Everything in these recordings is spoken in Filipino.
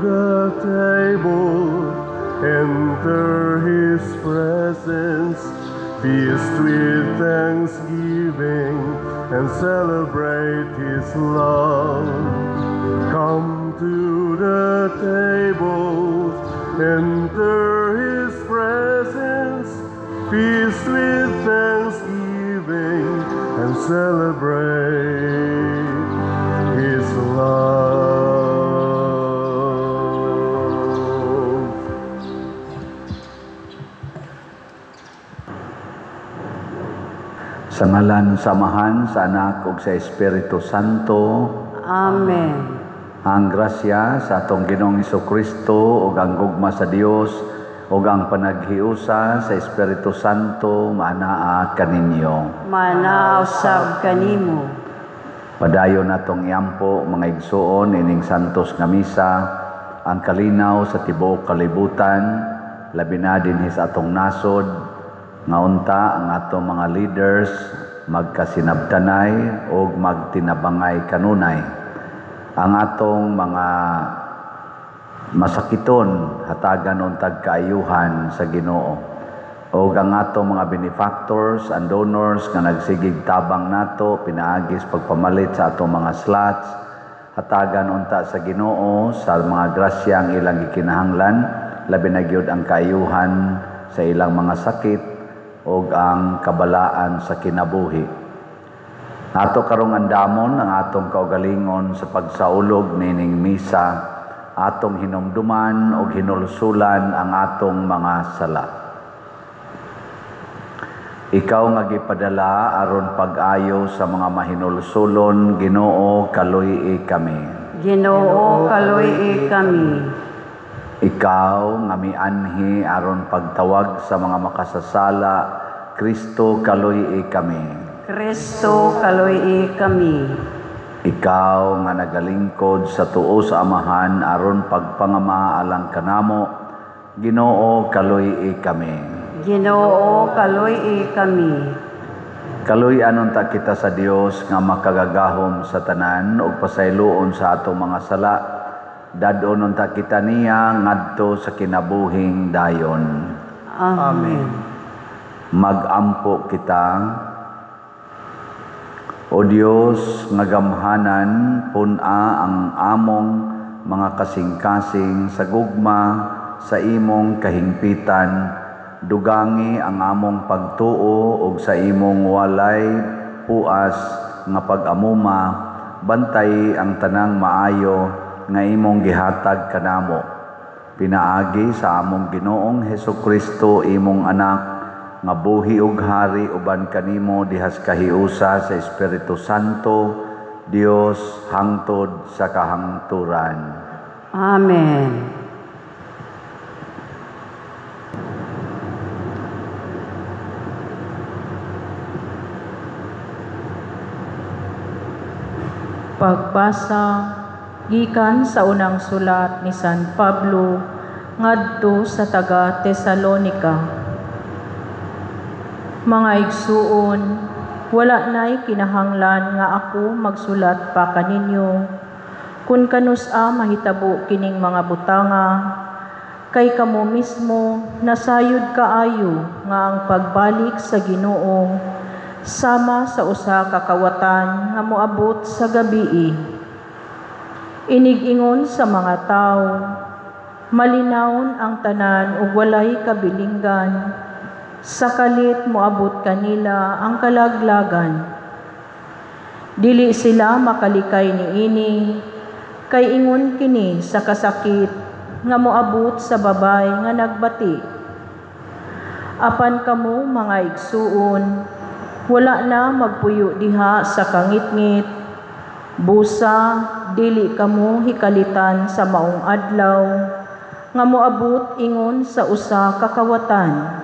the table, enter His presence, feast with thanksgiving, and celebrate His love. Come to the table, enter His presence, feast with thanksgiving, and celebrate His love. Sa ngalan samahan sa Anak ug sa Espiritu Santo. Amen. Ang grasya sa atong Ginoong Hesukristo ug ang gugma sa Dios ug ang panaghiusa sa Espiritu Santo maanaa kaninyo. Manaw sab kanimo. Padayon natong iampo mga igsuon ining santos nga misa ang kalinaw sa tibuok kalibutan, labi na dinhi sa atong nasod nga unta ang atong mga leaders magkasinabtanay o magtinabangay kanunay. Ang atong mga masakiton hatagan untag kaayuhan sa Ginoo. O ang atong mga benefactors and donors nga nagsigig tabang nato pinaagis pagpamalit sa atong mga slots hatagan unta sa Ginoo sa mga grasya ang ilang gikinahanglan, labi na gyud ang kaayuhan sa ilang mga sakit o ang kabalaan sa kinabuhi. Ato karong andamon ang atong kaugalingon sa pagsaulog nining misa, atong hinumduman o hinulsulan ang atong mga sala. Ikaw nga gipadala aron pag-ayo sa mga mahinulsulon, Ginoo kaluy kami. Ginoo kaluy kami. Ikaw nga mianhi aron pagtawag sa mga makasasala, Kristo kaluy kami. Kristo kaluy kami. Ikaw nga nagalingkod sa tuo sa Amahan aron pagpangama alang kanamo, Ginoo kaluy kami. Ginoo kaluy kami. Kaluy anon ta kita sa Dios nga makagagahom sa tanan ug pasayloon sa atong mga sala. Dadon unta kita niya ngadto sa kinabuhing dayon. Amen. Magampo kita. O Dios nga gamhanan pun-a ang among mga kasing-kasing sa gugma sa imong kahingpitan, dugangi ang among pagtuo ug sa imong walay puas nga pag-amuma, bantay ang tanang maayo nga imong gihatag kanamo. Pinaagi sa among Ginoong Hesukristo imong anak nga buhi ug hari uban kanimo dihas kahiusa sa Espiritu Santo, Dios hangtod sa kahangturan. Amen. Pagbasa gikan sa unang sulat ni San Pablo ngadto sa taga Tesalonica. Mga igsuon, wala na'y kinahanglan nga ako magsulat pa kaninyo kun kanus-a mahitabo kining mga butanga, kay kamo mismo nasayod kaayo nga ang pagbalik sa Ginoo sama sa usa ka kawatan nga moabot sa gabii. Inig-ingon sa mga tao, malinawon ang tanan ug walay kabilinggan, sakalit moabot kanila ang kalaglagan. Dili sila makalikay niini, kay ingon kini sa kasakit nga moabot sa babay nga nagbati. Apan kamo mga igsuon, wala na magpuyo diha sa kangitngit, busa dili kamo hikalitan sa maong adlaw nga moabot ingon sa usa ka kawatan.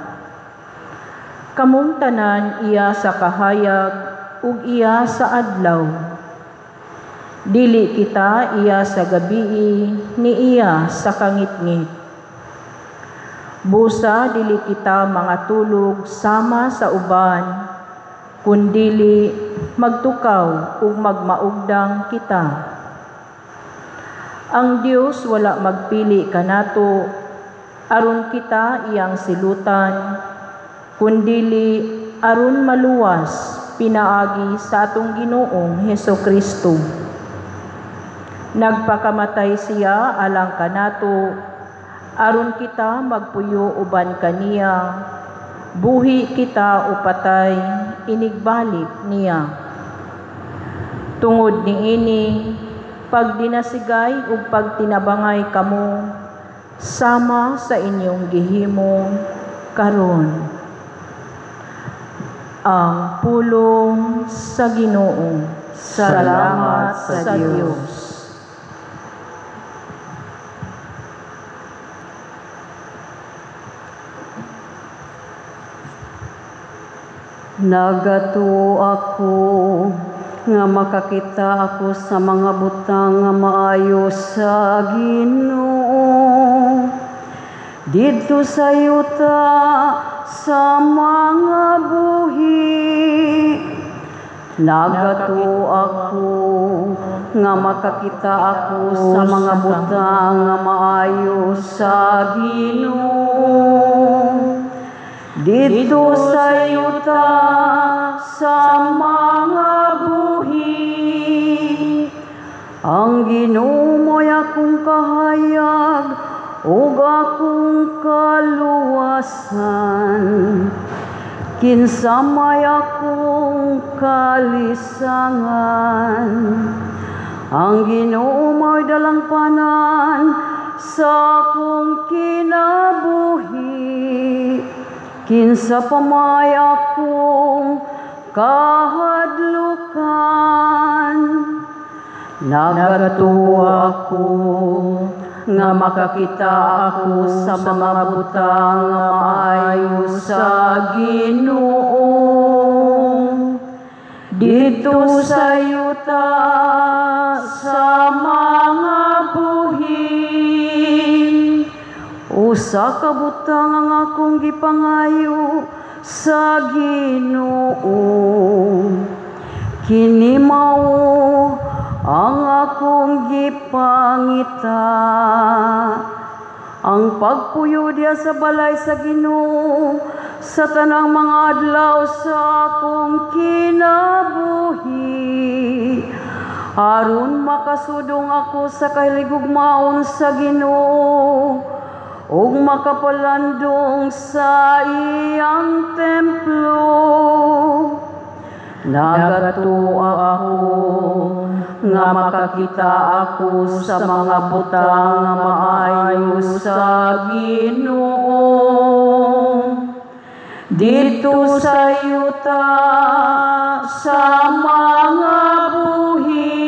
Kamong tanan iya sa kahayag ug iya sa adlaw. Dili kita iya sa gabii ni iya sa kangitngit. Busa dili kita mga tulog sama sa uban, kundili magtukaw ug magmaugdang kita. Ang Dios wala magpili kanato, aron kita iyang silutan, kundili aron maluwas pinaagi sa atong Ginoong Hesukristo. Nagpakamatay siya alang kanato, aron kita magpuyo uban kaniya, buhi kita upatay, inigbalik niya. Tungod niini, pag dinasigay ug pag tinabangay kamo, sama sa inyong gihimo karon. Ang pulong sa Ginoo. Salamat sa Dios. Nagato ako nga makakita ako sa mga butang nga maayo sa Ginoo. Didto sa yuta sa mga buhi. Nagato ako nga makakita ako sa mga butang nga maayo sa Ginoo. Dito sa yuta sa mga buhi, ang Ginoo mo'y akong kahayag ug akong kaluwasan. Kinsa may akong kalisangan. Ang Ginoo mo'y dalangpanan sa akong kinabuhi. Kinsa pa may akong kahadlukan. Nagatuwa ako nga makakita ako sa mga butang nga maayo sa Ginoo. Dito sa yuta sa mga buhi, usa ka butang ang akong gipangayo sa Ginoo. Kini mao ang akong gipangita, ang pagpuyo diya sa balay sa Ginoo sa tanang mga adlaw sa akong kinabuhi. Aron makasudong ako sa kahiligugmaon sa Ginoo ug makapalandong sa iyang templo. Nagatuwa ako nga makakita ako sa mga butang nga maayo sa Ginoo. Dito sa yuta sa mga buhi,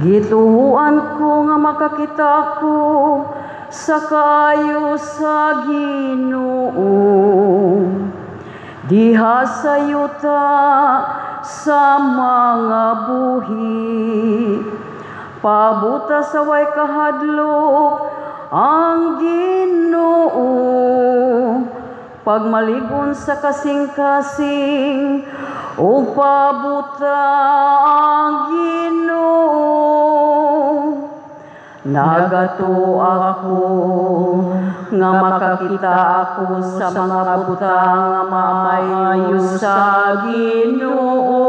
gituhuan ko nga makakita ako sa kaayo sa Ginoo. Diha sa yuta sa mga buhi, pabuta sa way kahadlok ang Ginoo. Pagmaligon sa kasing-kasing o pabuta ang Ginoo. Nagato ako nga makakita ako sa mga butang nga maayo sa Ginoo.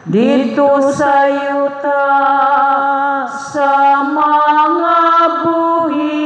Dito sa yuta sa mga buhi.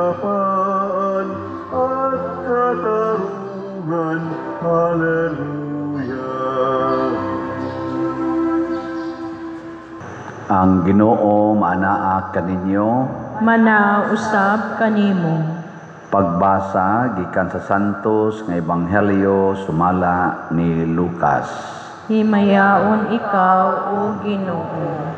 Kapayapaan at katarungan. Hallelujah. Ang Ginoo maanaa kaninyo. Manausab kanimo. Pagbasa gikan sa Santos nga Ebanghelyo sumala ni Lucas. Himayaon ikaw, O Ginoo.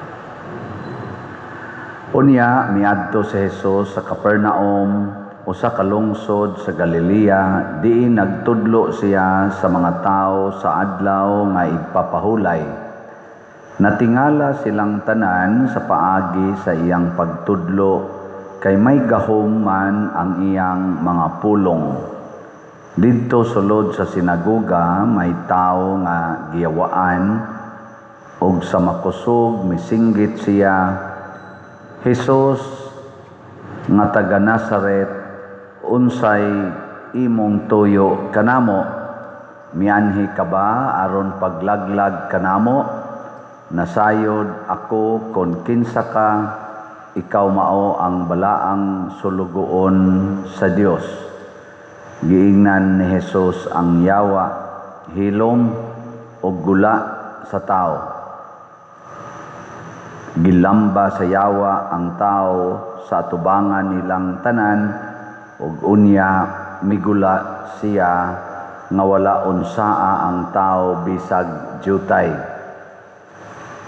Unya miadto si Jesus sa Capernaum usa ka lungsod sa Galilea, diin nagtudlo siya sa mga tao sa adlaw nga igpapahulay. Natingala silang tanan sa paagi sa iyang pagtudlo, kay may gahom man ang iyang mga pulong. Didto sulod sa sinagoga may tao nga giyawaan, ug sa makusog misinggit siya, "Jesus nga taga Nazaret, unsay imong tuyo kanamo? Mianhi ka ba aron paglaglag kanamo? Nasayod ako kon kinsa ka, ikaw mao ang balaang sulugoon sa Dios." Giingnan ni Jesus ang yawa, hilom o gula sa tao. Gilamba sa yawa ang tao sa atubangan nilang tanan, ug unya migula siya nga wala unsaa ang tao bisag diutay.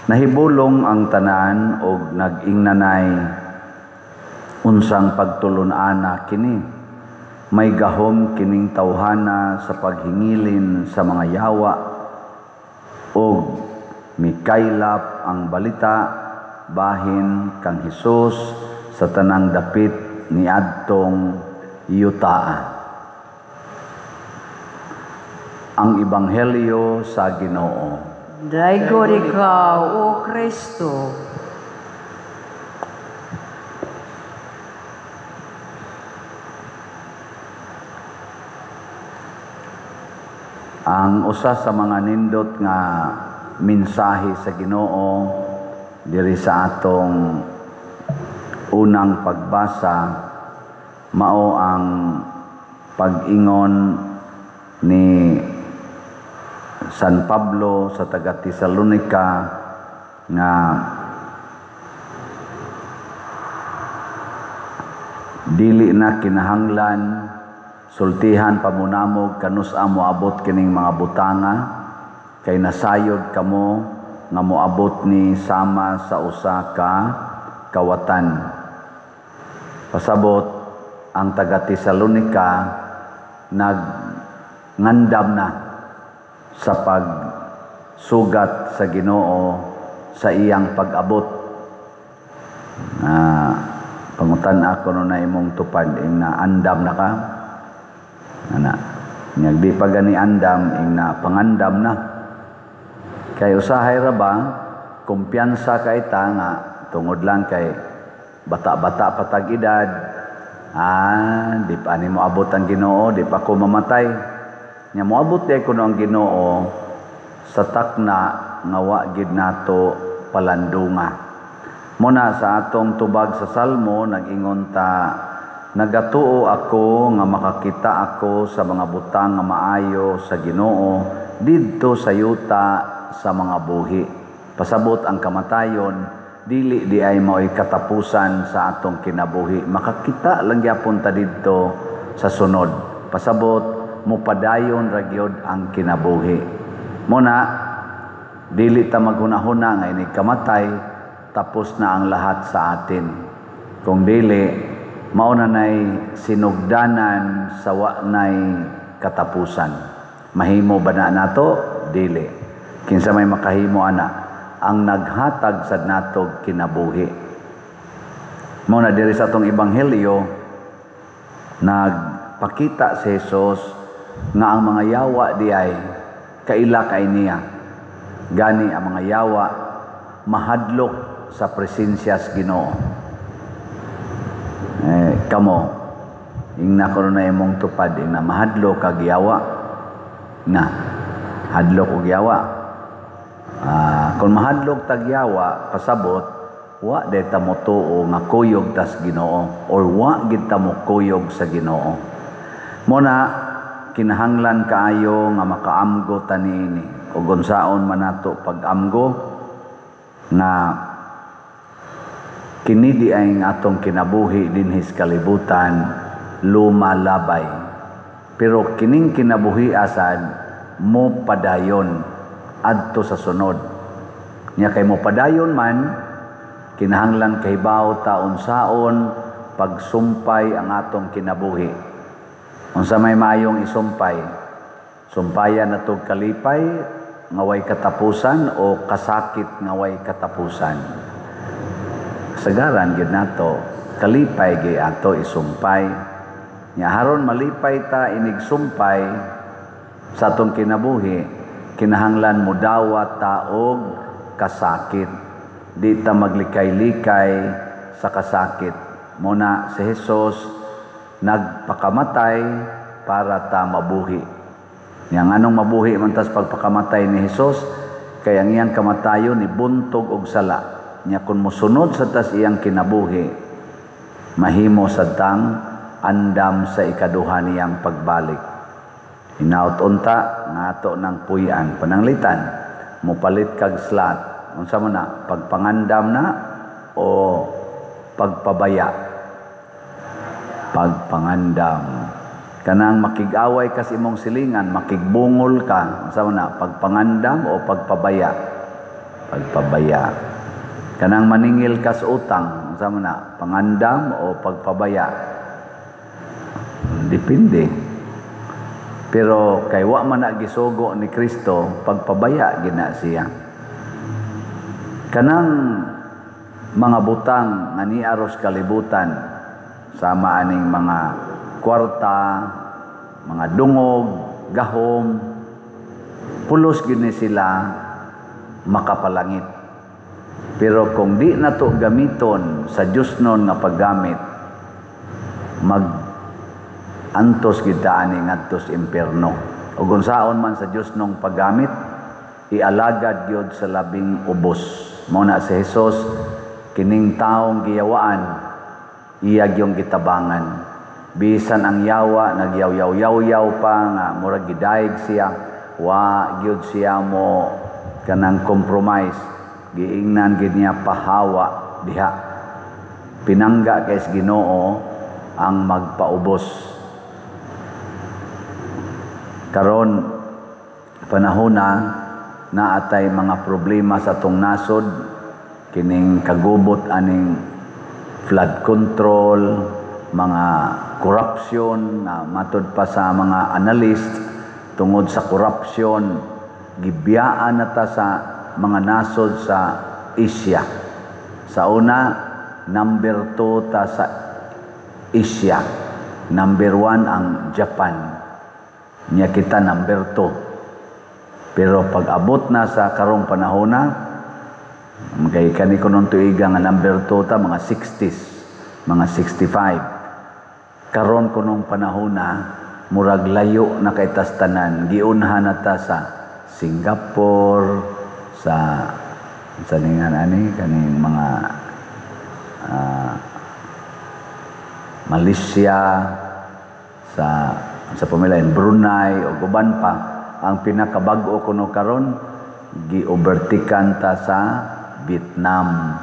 Nahibulong ang tanan ug nag-ingnanay, unsang pagtulon-ana kini? May gahom kining tawhana sa paghingilin sa mga yawa, ug mikaylap ang balita bahin kang Hesus sa tanang dapit niadtong yutaa. Ang Ebanghelyo sa Ginoo. Daigod ikaw, O Kristo. Ang usa sa mga nindot nga mensahe sa Ginoo diri sa atong unang pagbasa mao ang pag-ingon ni San Pablo sa taga Tesalonica nga dili na kinahanglan sultihan pamunamog kanus-a moabot kining mga butanga, kay nasayod kamo nga moabot ni sama sa usa ka kawatan. Pasabot ang taga Tesalonica nagngandam na sa pagsugat sa Ginoo sa iyang pag-abot. Pangutan ako no na imong tupad ing na andam na ka. Ngag di pa gani andam ing na pangandam na. Kay usahay ra ba kumpiyansa kay ta nga tungod lang kay bata-bata patag edad, di pa ni mo abot ang Ginoo, di pa ko mamatay. Nya moabot di ko ang Ginoo sa takna nga wa gid nato palandunga. Muna sa atong tubag sa Salmo nag-ingon ta, nagatuo ako nga makakita ako sa mga butang nga maayo sa Ginoo didto sa yuta sa mga buhi. Pasabot ang kamatayon, dili di ay mao'y katapusan sa atong kinabuhi. Makakita lang gyapon ta didto sa sunod. Pasabot mupadayon ra gyud ang kinabuhi. Muna dili ta maghunahuna nga ini kamatay, tapos na ang lahat sa atin. Kung dili mao na nay sinugdanan sa wa nay katapusan. Mahimo ba na nato? Dili. Kinsa may makahimo ana ang naghatag sad natog kinabuhi. Mao na diri sa atong ebanghelyo nagpakita si Jesus nga ang mga yawa di ay kaila kay niya. Gani ang mga yawa mahadlok sa presensya sa Ginoo. Kamo ingna ko na imong tupad na mahadlok kag yawa na hadlok og yawa. Kung mahadlok tag yawa pasabot wa day ta mo tuo nga kuyog tas Ginoo or wa gid ta mo kuyog sa Ginoo. Muna kinahanglan kaayo nga makaamgo ta niini ug unsaon man nato pag-amgo nga kini di ay atong kinabuhi dinhi sa kalibutan lumalabay. Pero kining kinabuhi asad mo padayon adto sa sunod. Nya kay mo padayon man kinahanglan kahibaw ta unsaon pagsumpay ang atong kinabuhi. Unsa may maayong isumpay, sumpayan natog kalipay nga way katapusan o kasakit nga way katapusan. Sagaran gyud nato kalipay gyud ato isumpay. Nya haron malipay ta inig sumpay sa atong kinabuhi, kinahanglan mo dawat ta og kasakit. Di ta maglikay-likay sa kasakit. Muna si Jesus nagpakamatay para ta mabuhi. Yang anong mabuhi man tas pagpakamatay ni Jesus, kaya ang iyang kamatayon ibuntog og sala. Nya kun mosunod sa tas iyang kinabuhi, mahimo sad tang andam sa ikaduha niyang pagbalik. Hinaut unta nga ato ng puy-an pananglitan, mupalit kag slat. Unsa man na, pagpangandam na o pagpabaya? Pagpangandam. Kanang makig-away ka sa imong silingan, makigbungol ka. Unsa man na, pagpangandam o pagpabaya? Pagpabaya. Kanang maningil ka sa utang, unsa man na, pangandam o pagpabaya? Depende. Pero kay wa man na gisugo ni Kristo, pagpabaya gina siya. Kanang mga butang nga niaros kalibutan, sama aning mga kwarta, mga dungog, gahom, pulos gid ni sila makapalangit. Pero kung di na to gamiton sa Dios non nga paggamit, antos kita ani ngadtos impierno. Ug unsaon man sa Dios nung paggamit, ialagad gyud sa labing ubos. Mao na si Jesus, kining taong giyawaan, iya gyung gitabangan. Bisan ang yawa nagyaw-yaw-yaw pa nga murag gidayeg siya, wa gyud siya mo kanang compromise. Giingnan gid niya pahawa diha. Pinangga kay Ginoo ang magpaubos. Karon panahona na atay mga problema sa atong nasod, kining kagubot aning flood control, mga corruption na matud pa sa mga analyst tungod sa corruption, gibiyaan na ta sa mga nasod sa Asia. Sa una, number 2 ta sa Asia. Number 1 ang Japan. Nya kita number 2. Pero pag abot na sa karong panahona, kay kani ko nung tuiga nga number 2 ta, mga 60s, mga 65. Karon ko nung panahona, murag layo na kay tastanan. Giunhan na ta sa Singapore, sa ningan ani kaning mga Malaysia, sa pamilayan Brunei o guban pa. Ang pinakabag-o kuno karon gi-overtikan ta sa Vietnam.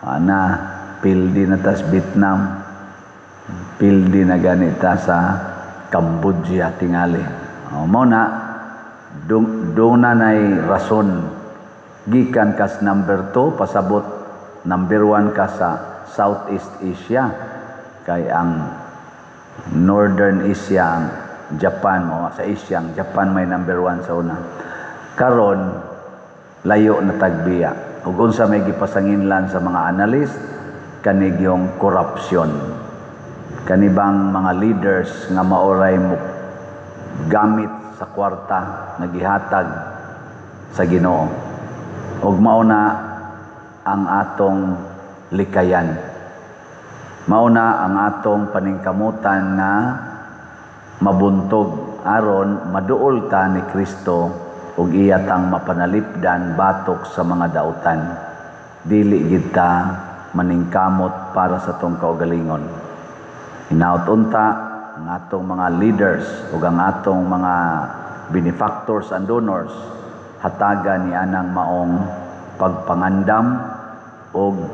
Ana pildi na ta sa Vietnam, pildi na ganita sa Cambodia tingali. Mao na doon na nay rason gikan kas number 2 pasabot number 1 ka sa Southeast Asia, kay ang Northern Asia ang Japan, o sa Asia ang Japan may number 1 sa una. Karon layo na tagbiya. Ug unsa may gipasanginlan sa mga analyst, kanig yung corruption. Kanibang mga leaders nga maoray mo gamit sa kwarta nagihatag sa Ginoo. Ug mao na ang atong likayan. Mao na ang atong paningkamutan na mabuntog aron maduol ta ni Kristo ug iya tang mapanalipdan batok sa mga dautan. Dili gid ta maningkamot para sa tong kaugalingon. Hinaut unta ang atong mga leaders ug ang atong mga benefactors and donors hatagan ni anang maong pagpangandam ug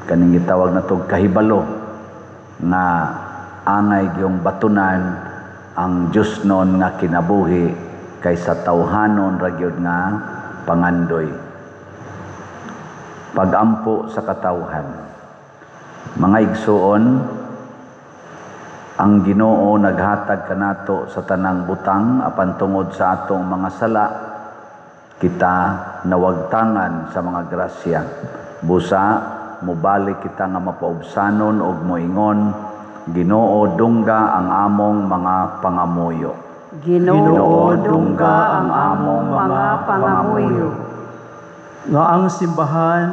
kaning gitawag natong kahibalo nga angay gyung batunan ang Dios non nga kinabuhi kaysa tawhanon ra gyud nga pangandoy. Pagampo sa katawhan. Mga igsuon, ang Ginoo naghatag kanato sa tanang butang apan tungod sa atong mga sala, kita nawagtangan sa mga grasya. Busa, mubalik kita nga mapaubsanon og moingon, Ginoo dungga ang among mga pangamuyo. Ginoo dungga ang among mga pangamuyo. Nga ang simbahan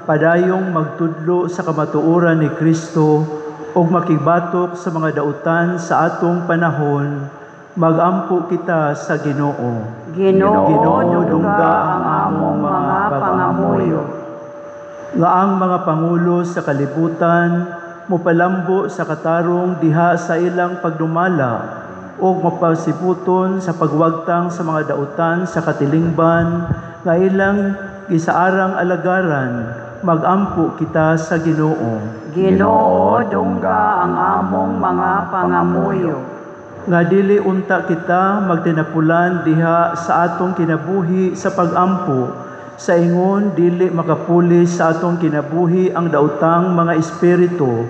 padayong magtudlo sa kamatuoran ni Kristo ug makibatok sa mga dautan sa atong panahon, magampo kita sa Ginoo. Ginoo dungga ang among mga pangamuyo. Nga ang mga pangulo sa kalibutan mopalambo sa katarong diha sa ilang pagdumala ug mapasiputon sa pagwagtang sa mga dautan sa katilingban nga ilang gisaarang alagaran, magampo kita sa Ginoo. Ginoo dungga ang among mga pangamuyo. Nga dili unta kita magtinapulan diha sa atong kinabuhi sa pagampo, sa ingon dili makapuli sa atong kinabuhi ang daotang mga espiritu,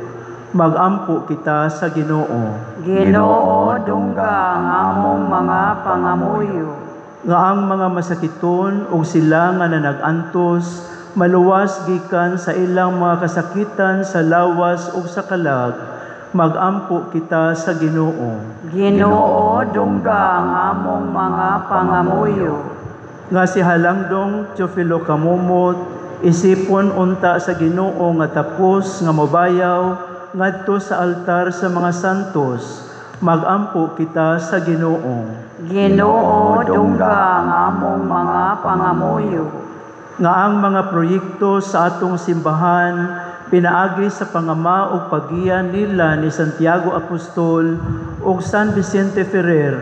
magampo kita sa Ginoo. Ginoo dungga ang among mga pangamuyo. Nga ang mga masakiton ug sila nga nanag-antos maluwas gikan sa ilang mga kasakitan sa lawas ug sa kalag, magampo kita sa Ginoo. Ginoo dungga ang among mga pangamuyo. Nga si Halangdong Teofilo Kamumot, isipon unta sa Ginoo nga tapos nga mobayaw ngadto sa altar sa mga santos, magampo kita sa Ginoo. Ginoo dungga ang among mga pangamuyo. Nga ang mga proyekto sa atong simbahan pinaagi sa pangama ug paggiyan nila ni Santiago Apostol ug San Vicente Ferrer,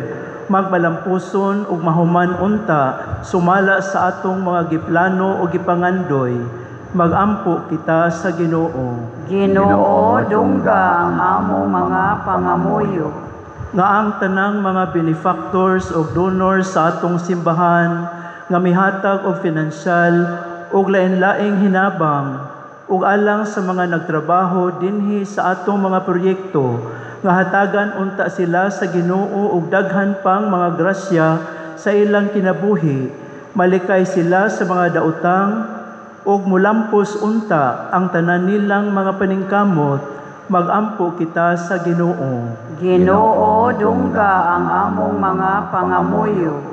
magmalampuson ug mahuman unta sumala sa atong mga giplano o gipangandoy, magampo kita sa Ginoo. Ginoo dungga ang among mga pangamuyo. Nga ang tanang mga benefactors o donors sa atong simbahan nga mihatag og pinansyal ug lain-laing hinabang ug alang sa mga nagtrabaho dinhi sa atong mga proyekto, nga hatagan unta sila sa Ginoo ug daghan pang mga grasya sa ilang kinabuhi, malikay sila sa mga daotang ug mulampos unta ang tanan nilang mga paningkamot, magampo kita sa Ginoo. Ginoo dungga ang among mga pangamuyo.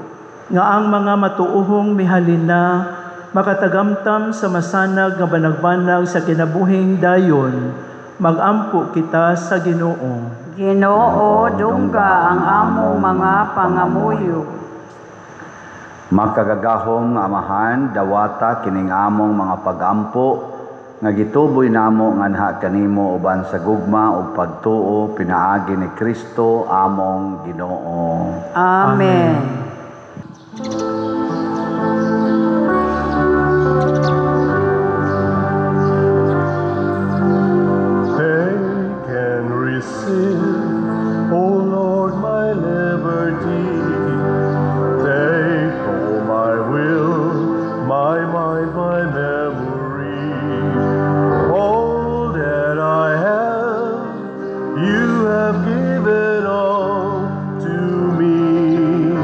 Nga ang mga matuohong mihalina makatagamtam sa masanag nga banag-banag sa kinabuhing dayon, magampo kita sa Ginoo. Ginoo dungga ang among mga pangamuyo. Makagagahong amahan, dawata kining among mga pagampo, nga gituboy namo nganha kanimo uban sa gugma ug pagtuo pinaagi ni Kristo among Ginoo. Amen. Take and receive, O Lord, my liberty. Take all my will, my mind, my memory. All that I have, you have given all to me.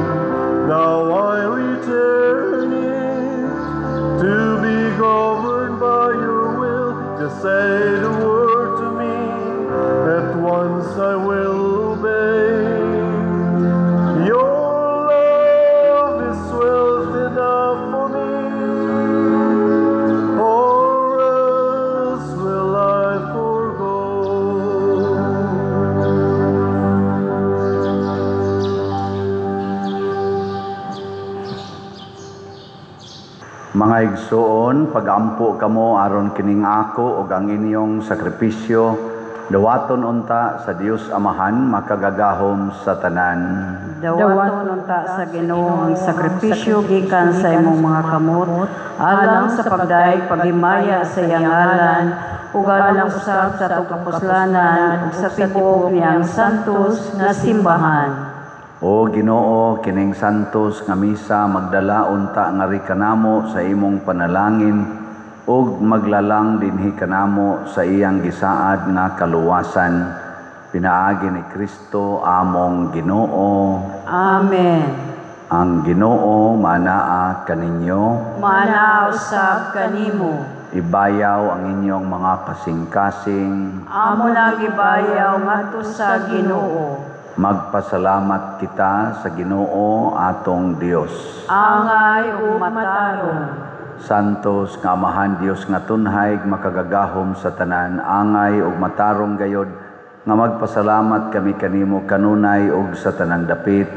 Now I return it to be governed by your will. Just say the word to me, at once I will obey. Your love is wealth enough for me, or else will I forgo. Mga igsuon, pagampo kamo aron kining ako ug ang inyong sakripisyo, dawaton unta sa Dios Amahan makagagahom sa tanan. Dawaton unta sa Ginoo ang sakripisyo gikan sa imong mga kamot, alang sa pagdaig paghimaya sa iyang ngalan, ug alang usab sa atong kapuslanan ug sa tibuok niyang santos nga simbahan. O Ginoo, kining santos nga misa magdala unta nga rikanamo sa imong panalangin, ug maglalang dinhi kanamo sa iyang gisaad nga kaluwasan. Pinaagi ni Kristo among Ginoo. Amen. Ang Ginoo manaa kaninyo. Mana usab kanimo. Ibayaw ang inyong mga kasing-kasing. Amo na gibayaw ngadto sa Ginoo. Magpasalamat kita sa Ginoo atong Dios. Angay ug matarong. Santos nga Amahan Dios nga tunhay makagagahom sa tanan, angay ug matarong gayod nga magpasalamat kami kanimo kanunay ug sa tanang dapit.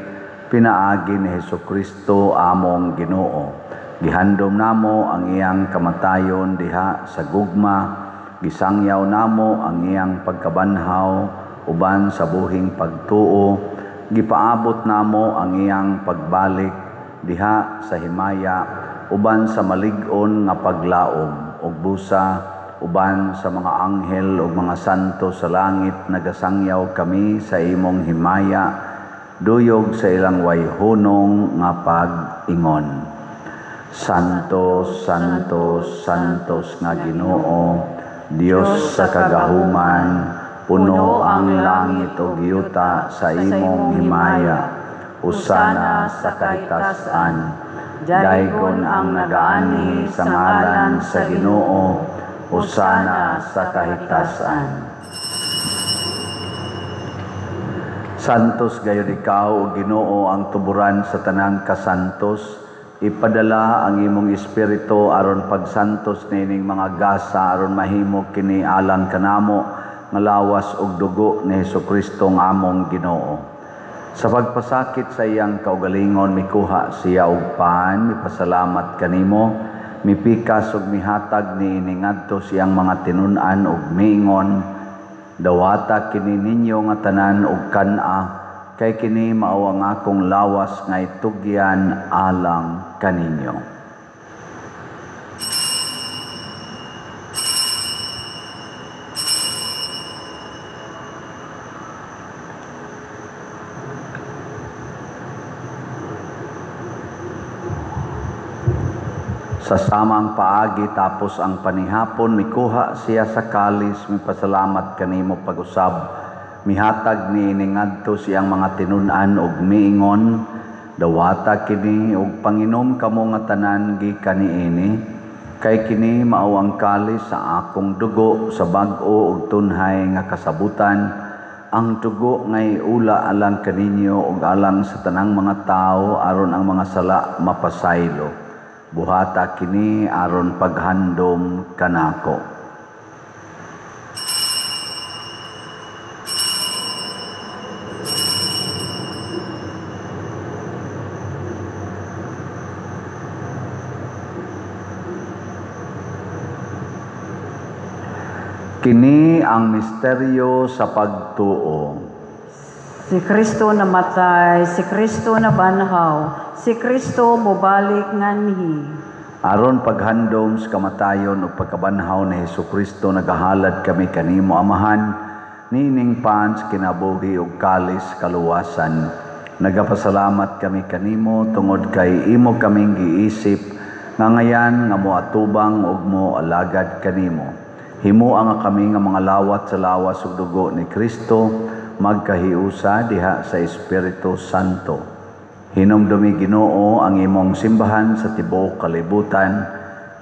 Pinaagi ni Hesukristo among Ginoo. Gihandom namo ang iyang kamatayon diha sa gugma, gisangyaw namo ang iyang pagkabanhaw uban sa buhing pagtuo, gipaabot namo ang iyang pagbalik diha sa himaya uban sa malig-on nga paglaom ug busa uban sa mga anghel ug mga santo sa langit. Nagasangyaw kami sa imong himaya duyog sa ilang wayhunong nga pag-ingon. Santos, Santos, Santos nga Ginoo, Dios sa kagahuman, puno ang langit ug yuta sa imong himaya. Usana sa kahitasan, daygon ang nagaani sa ngalan sa Ginoo. Usana sa kahitasan. Santos gayud ikaw o Ginoo ang tuburan sa tanang kasantos. Ipadala ang imong espiritu aron pagsantos nining mga gasa aron mahimo kini alang kanamo nga lawas ug dugo ni Hesukristo nga among Ginoo. Sa pagpasakit sa iyang kaugalingon mikuha siya og paan, mipasalamat kanimo, mipikas ug mihatag niini ngadto siyang mga tinun-an ug miingon, dawata kini ninyo nga tanan ug kan-a, kay kini mao ang akong lawas nga itugyan alang kaninyo. Sa samang paagi tapos ang panihapon, mikuha siya sa kalis, mipasalamat kanimo pag-usab. Mihatag ni ngadto siyang mga tinun-an ug miingon, dawata kini ug panginom kamo nga tanan gikan niini, kay kini mao ang kalis sa akong dugo sa bag-o ug tunhay nga kasabutan. Ang dugo ngay ula alang kaninyo ug alang sa tanang mga tao aron ang mga sala mapasaylo. Buhata kini aron paghandom kanako. Kini ang misteryo sa pagtuo. Si Kristo namatay, si Kristo nabanhaw, si Kristo mobalik nganhi. Aron paghandom sa kamatayon ug pagkabanhaw ni Hesukristo nagahalad kami kanimo Amahan, nining pan sa kinabuhi ug kalis kaluwasan. Nagapasalamat kami kanimo tungod kay imo kaming giisip nga ngayan nga moatubang ug moalagad kanimo. Himua nga kami nga mga lawat sa lawas ug dugo ni Kristo magkahiusa diha sa Espiritu Santo. Hinumdumi Ginoo ang imong simbahan sa tibuok kalibutan.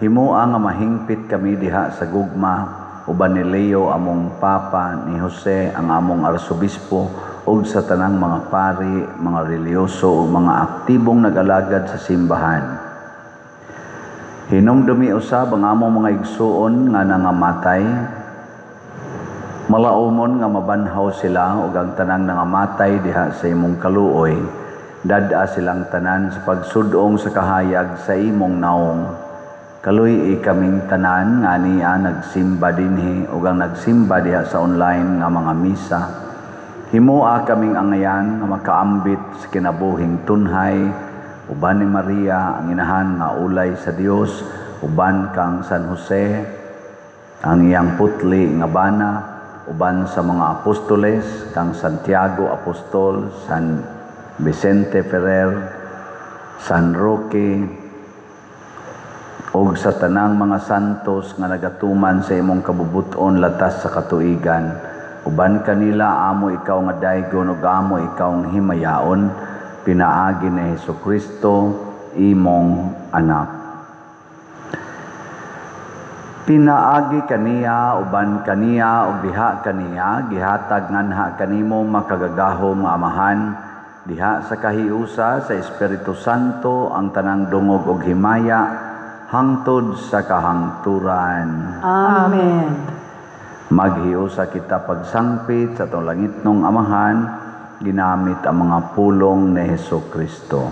Himua nga mahingpit kami diha sa gugma uban ni Leo among Papa, ni Jose ang among Arsobispo ug sa tanang mga pari, mga reliyoso ug mga aktibong nag-alagad sa simbahan. Hinumdumi usab ang among mga igsuon nga nangamatay. Malaumon nga mabanhaw sila ug ang tanang nangamatay diha sa imong kaluoy. Dad-a silang tanan sa pagsudong sa kahayag sa imong naong. Kaluy kaming tanan nga niya nagsimba dinhi ug ang nagsimba diha sa online nga mga misa. Himua kaming angayan nga makaambit sa kinabuhing tunhay uban ni Maria ang inahan nga ulay sa Dios, uban kang San Jose ang iyang putli nga bana, uban sa mga apostoles kang Santiago Apostol, San Vicente Ferrer, San Roque, ug sa tanang mga santos nga nagatuman sa imong kabubuton latas sa katuigan. Uban kanila amo ikaw nga daygon ug amo ikaw nga himayaon, pinaagi ni Hesukristo imong anak. Pinaagi kaniya uban kaniya ug diha kaniya gihatag nganha kanimo makagagahom nga amahan, diha sa kahiusa sa Espiritu Santo ang tanang dungog ug himaya hangtod sa kahangturan. Amen. Maghiusa kita pagsangpit sa atong langitnong amahan ginamit ang mga pulong ni Hesukristo.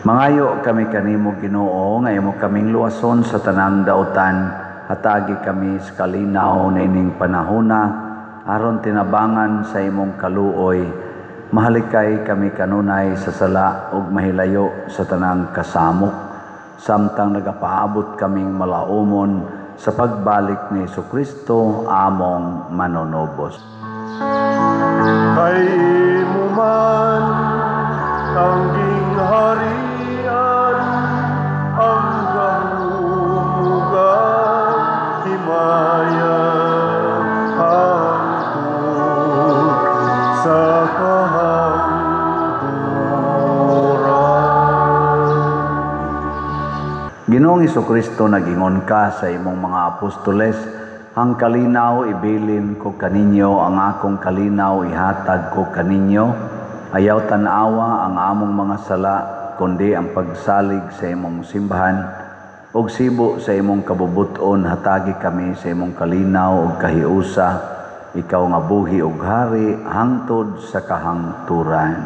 Mangayo kami kanimo Ginoo nga imo kaming luwason sa tanang dautan, hatagi kami sa kalinaw na ining panahona aron tinabangan sa imong kaluoy. Mahalikay kami kanunay sa sala ug mahilayo sa tanang kasamok, samtang nagapaabot kaming malaumon sa pagbalik ni Hesukristo among manonobos. Kay imo man tangging hari Ginoong Hesukristo, nagingon ka sa imong mga apostoles, ang kalinaw ibilin ko kaninyo, ang akong kalinaw ihatag ko kaninyo. Ayaw tanawa ang among mga sala, kundi ang pagsalig sa imong simbahan. Og sibo sa imong kabubuton, hatagi kami sa imong kalinaw ug kahiusa. Ikaw nga buhi ug hari, hangtod sa kahangturan.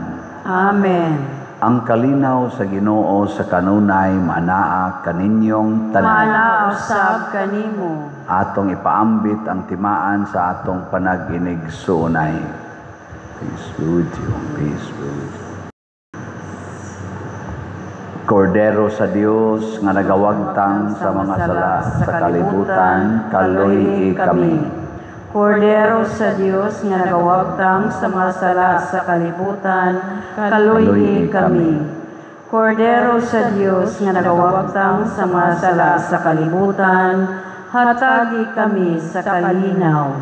Amen. Ang kalinaw sa Ginoo sa kanunay manaa kaninyong tanan. Manausab kanimo. Atong ipaambit ang timaan sa atong panag-inigsuunay. Peace be with you. Peace be with you. Kordero sa Dios nga nagawagtang sa mga sala sa kalibutan, kaluhi kami. Kordero sa Dios nga nagawagtang sa mga sala sa kalibutan, kaluhi kami. Kordero sa Dios nga nagawagtang sa mga sala sa kalibutan, hatagi kami sa kalinaw.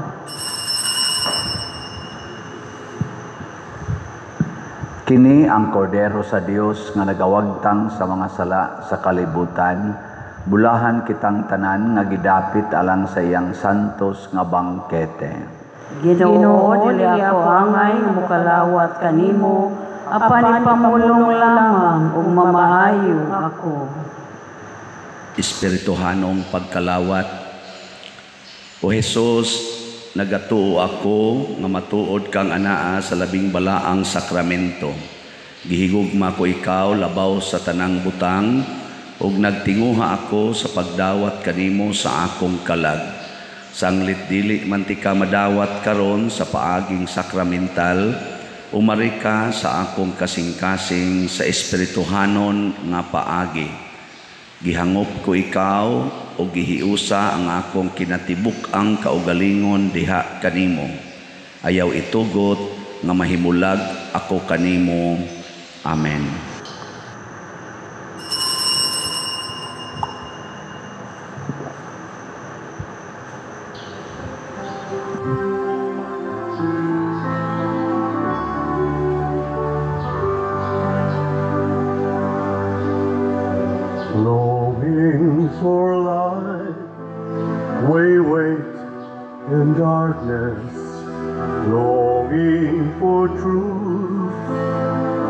Kini ang kordero sa Dios nga nagawagtang sa mga sala sa kalibutan. Bulahan kitang tanan nga gidapit alang sa iyang santos nga bangkete. Ginoo, dili ako angay nga mukalawat kanimo, apan ipamulong lamang ug mamaayo ako. Espirituhanong pagkalawat. O Jesus, nagatuo ako nga matuod kang anaa sa labing balaang sakramento. Gihigugma ko ikaw labaw sa tanang butang, ug nagtinguha ako sa pagdawat kanimo sa akong kalag. Sanglit dili man ti ka madawat karon sa paaging sakramental, umari ka sa akong kasing-kasing sa espirituhanon nga paagi. Gihangop ko ikaw o gihiusa ang akong kinatibuk-ang kaugalingon diha kanimo. Ayaw itugot nga mahimulag ako kanimo. Amen. Longing for light, we wait in darkness. Longing for truth,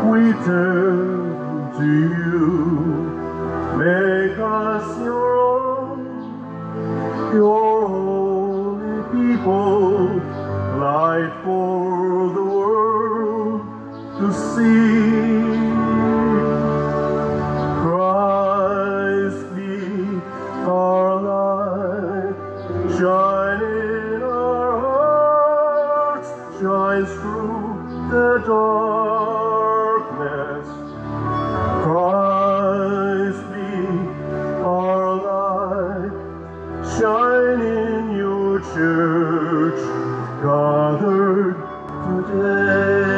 we turn to you. Make us your own, your holy people, light for the world to see. Christ be our light, shine in our hearts, shines through the darkness. Christ be our light, shine in your church, gathered today.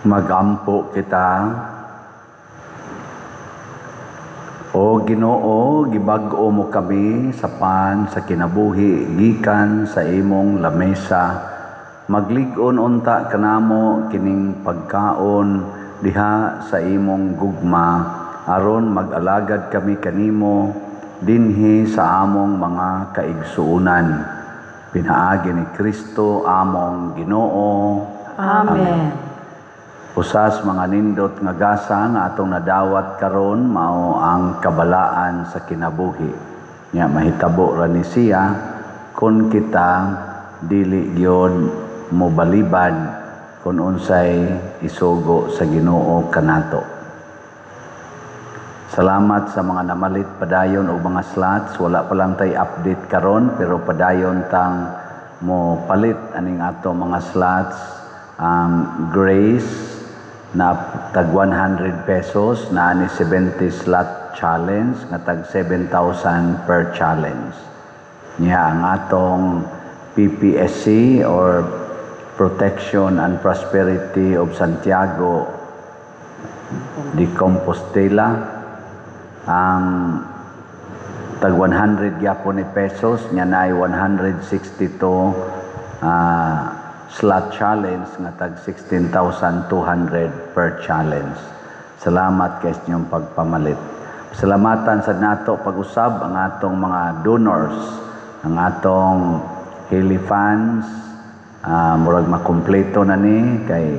Magampo kita. O Ginoo, gibag-o mo kami sa pan sa kinabuhi gikan sa imong lamesa. Maglig-on unta kanamo kining pagkaon diha sa imong gugma aron mag-alagad kami kanimo dinhi sa among mga kaigsuunan. Pinaagi ni Kristo among Ginoo. Amen. Usas mga nindot nga gasa nga atong nadawat karon mao ang kabalaan sa kinabuhi. Nya mahitabo ra ni siya kun kita dili gyud mobalibad kun unsay isugo sa Ginoo kanato. Salamat sa mga namalit padayon og mga slots. Wala pa lang tay update karon pero padayon tang mo palit aning ato mga slots. Grace na tag 100 pesos na ani 70 slot challenge nga tag 7,000 per challenge. Nya ang atong PPSC or Protection and Prosperity of Santiago de Compostela ang tag 100 gyapon ni pesos nya nay 162 slot challenge nga tag 16,200 per challenge. Salamat kay inyong pagpamalit. Salamatan sa nato pag-usab ang atong mga donors, ang atong Hili fans, murag makumpleto na ni kay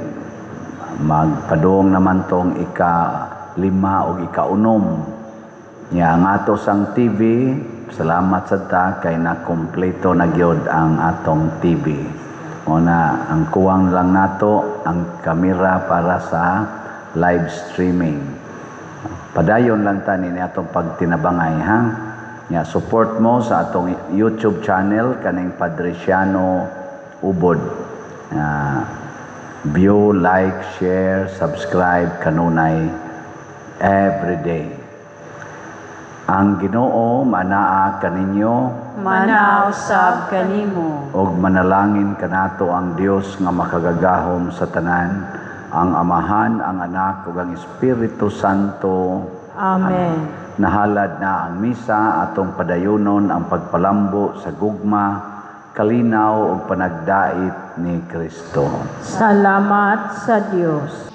magpadung naman tong ika-5 o ika-6. Nya ang ato sang TV, salamat sa ta kay nakumpleto na gyud ang atong TV. Una, ang kuwang lang nato ang kamera para sa live streaming. Padayon lang ta ni atong pagtinabangay ha. Nya support mo sa atong YouTube channel kaning Padresiano Ubod. View, like, share, subscribe kanunay every day. Ang Ginoo manaa kaninyo Manaw sab kanimo. og manalangin kanato ang Dios nga makagagahom sa tanan, ang Amahan, ang Anak ug ang Espiritu Santo. Amen. Nahalad na ang misa atong padayonon ang pagpalambo sa gugma, kalinaw ug panagdait ni Kristo. Salamat sa Dios.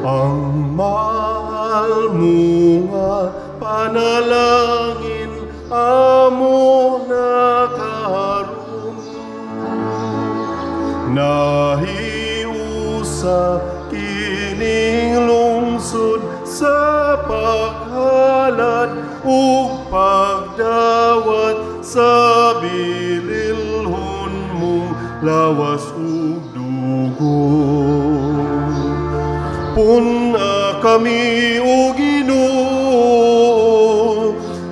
Ang mahal mo nga panalangin amo nakaroon, nahiusa sa kining lungsod sa paghalad ug pagdawat sa bililhon mong lawas ug dugo. Puna kami o Ginoo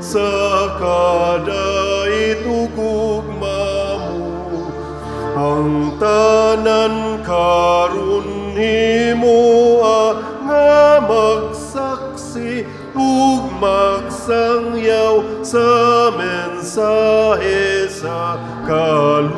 sa kadait ug gugma mo, ang tanan karon himoa nga magsaksi ug magsangyaw sa mensahe sa kaluwasan.